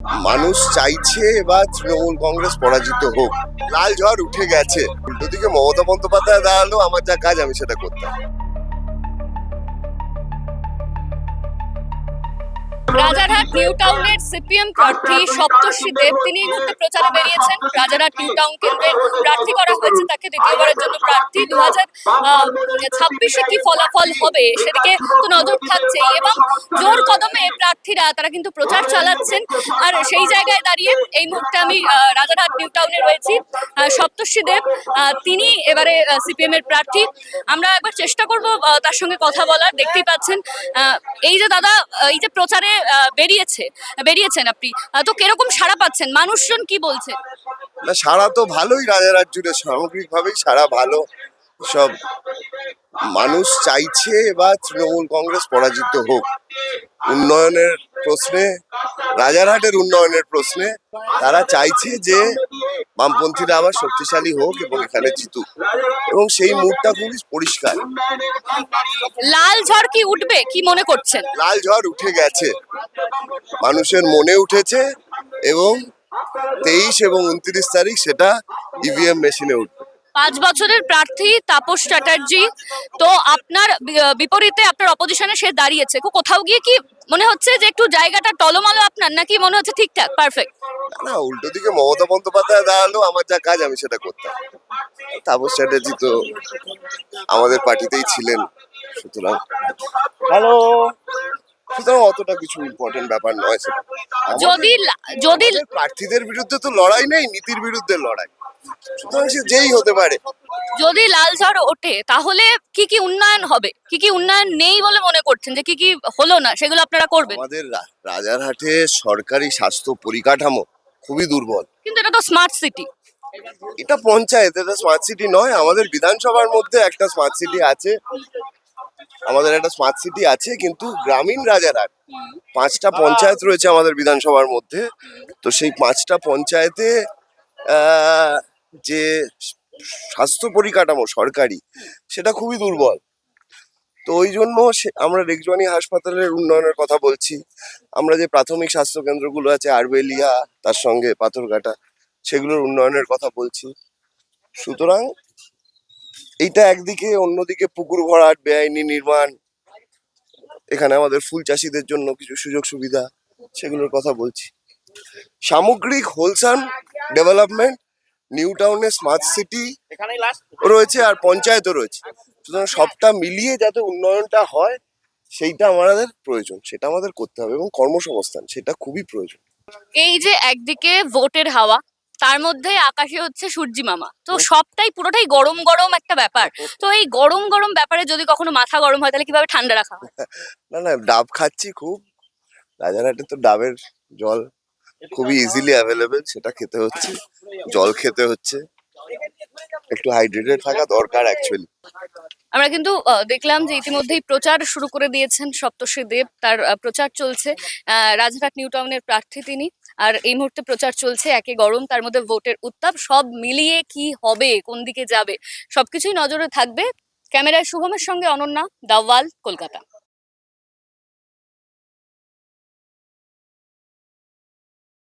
মানুষ চাইছে এবার তৃণমূল কংগ্রেস পরাজিত হোক। লাল ঝড় উঠে গেছে। উল্টো দিকে মমতা বন্দ্যোপাধ্যায় দাঁড়ালো, আমার যা কাজ আমি সেটা করতাম। রাজারহাট নিউ টাউনের সিপিএম প্রার্থী সপ্তর্ষি দেব তিনি এই মুহূর্তে প্রচারে বেরিয়েছেন। রাজারহাট নিউ টাউন কেন্দ্রের প্রার্থী করা হয়েছে তাকে দ্বিতীয়বারের জন্য প্রার্থী। 2026-এ কি ফলাফল হবে সেদিকে তো নজর থাকছেই, এবং জোর কদমে প্রার্থীরা তারা কিন্তু প্রচার চালাচ্ছেন। আর সেই জায়গায় দাঁড়িয়ে এই মুহূর্তে আমি রাজারহাট নিউ টাউনে রয়েছি। সপ্তর্ষি দেব তিনি এবারে সিপিএম এর প্রার্থী। আমরা একবার চেষ্টা করব তার সঙ্গে কথা বলার। দেখতেই পাচ্ছেন এই যে দাদা, এই যে প্রচারে বেরিয়েছেন আপনি, তো কিরকম সাড়া পাচ্ছেন? মানুষজন কি বলছে? না, সারা তো ভালোই, রাজারহাট জুড়ে সামগ্রিকভাবেই সারা ভালো। সব মানুষ চাইছে এবার তৃণমূল কংগ্রেস পরাজিত হোক। উন্নয়নের প্রশ্নে, রাজারহাটের উন্নয়নের প্রশ্নে তারা চাইছে যে বামপন্থীরা আবার শক্তিশালী হোক এবং এখানে জিতুক, এবং সেই মুডটা খুবই পরিষ্কার। লাল ঝড় কি উঠবে, কি মনে করছেন? লাল ঝড় উঠে গেছে, মানুষের মনে উঠেছে, এবং 23 এবং 29 তারিখ সেটা ইভিএম মেশিনে উঠবে। 5 বছরের প্রার্থী তাপস চ্যাটার্জি, তো আপনার বিপরীতে আপনার অপোজিশনে সে দাঁড়িয়েছে। কোথাও গিয়ে কি মনে হচ্ছে যে একটু জায়গাটা টলমলো আপনার, নাকি মনে হচ্ছে ঠিকঠাক পারফেক্ট? না, উল্টো দিকে মমতা বন্দ্যোপাধ্যায় দাঁড়ালো, আমার যা কাজ আমি সেটা করতাম। তাপস চ্যাটার্জি তো আমাদের পার্টিতেই ছিলেন, সুতরাং সুতরাং অতটা কিছু ইম্পর্টেন্ট ব্যাপার নয় সেটা। যদি আমাদের প্রার্থীদের বিরুদ্ধে তো লড়াই নেই, নীতির বিরুদ্ধে লড়াই। সুতরাং সে যেই হতে পারে। যদি লাল ঝড় ওঠে তাহলে কি কি উন্নয়ন হবে, কি কি উন্নয়ন নেই বলে মনে করছেন, যে কি কি হলো না সেগুলো আপনারা করবেন? আমাদের রাজারহাটে সরকারি স্বাস্থ্য পরিকাঠামো খুবই দুর্বল। কিন্তু এটা তো স্মার্ট সিটি। এটা পঞ্চায়েত, এটা স্মার্ট সিটি নয়। আমাদের বিধানসভার মধ্যে একটা স্মার্ট সিটি আছে, কিন্তু গ্রামীণ রাজারহাট 5টা পঞ্চায়েত রয়েছে আমাদের বিধানসভার মধ্যে। তো সেই 5টা পঞ্চায়েতে যে স্বাস্থ্য পরিকাঠামো সরকারি, সেটা খুবই দুর্বল। তো ওই জন্য আমরা রেগজনি হাসপাতালের উন্নয়নের কথা বলছি। আমরা যে প্রাথমিক স্বাস্থ্য কেন্দ্রগুলো আছে, আরবেলিয়া, তার সঙ্গে পাথরঘাটা, সেগুলোর উন্নয়নের কথা বলছি। সুতরাং এইটা একদিকে, অন্যদিকে পুকুর ভরাট, বেআইনি নির্মাণ, এখানে আমাদের ফুল চাষিদের জন্য কিছু সুযোগ সুবিধা, সেগুলোর কথা বলছি। সামগ্রিক হোলসাম ডেভেলপমেন্ট, নিউ টাউনে স্মার্ট সিটি রয়েছে আর পঞ্চায়েতও রয়েছে। সুতরাং সবটা মিলিয়ে যাতে উন্নয়নটা হয় সেইটা আমাদের প্রয়োজন, সেটা আমাদের করতে হবে, এবং কর্মসংস্থান সেটা খুবই প্রয়োজন। এই যে একদিকে ভোটের হাওয়া, তার মধ্যে আকাশে হচ্ছে সূর্যি মামা, তো সবটাই পুরোটাই গরম গরম একটা ব্যাপার। তো এই গরম গরম ব্যাপারে যদি কখনো মাথা গরম হয় তাহলে কিভাবে ঠান্ডা রাখা হয়? না, ডাব খাচ্ছি খুব। রাজারহাটে তো ডাবের জল খুবই ইজিলি অ্যাভেলেবেল, সেটা খেতে হচ্ছে, জল খেতে হচ্ছে, একটু হাইড্রেটেড থাকা দরকার অ্যাকচুয়ালি। আমরা কিন্তু দেখলাম যে ইতিমধ্যেই প্রচার শুরু করে দিয়েছেন সপ্তর্ষি দেব, তার প্রচার চলছে। রাজারহাট নিউ টাউনের প্রার্থী তিনি, আর এই মুহূর্তে প্রচার চলছে। একে গরম, তার মধ্যে ভোটের উত্তাপ, সব মিলিয়ে কি হবে, কোন দিকে যাবে, সবকিছুই নজরে থাকবে। ক্যামেরায় শুভমের সঙ্গে অনন্যা, দ্য ওয়াল, কলকাতা।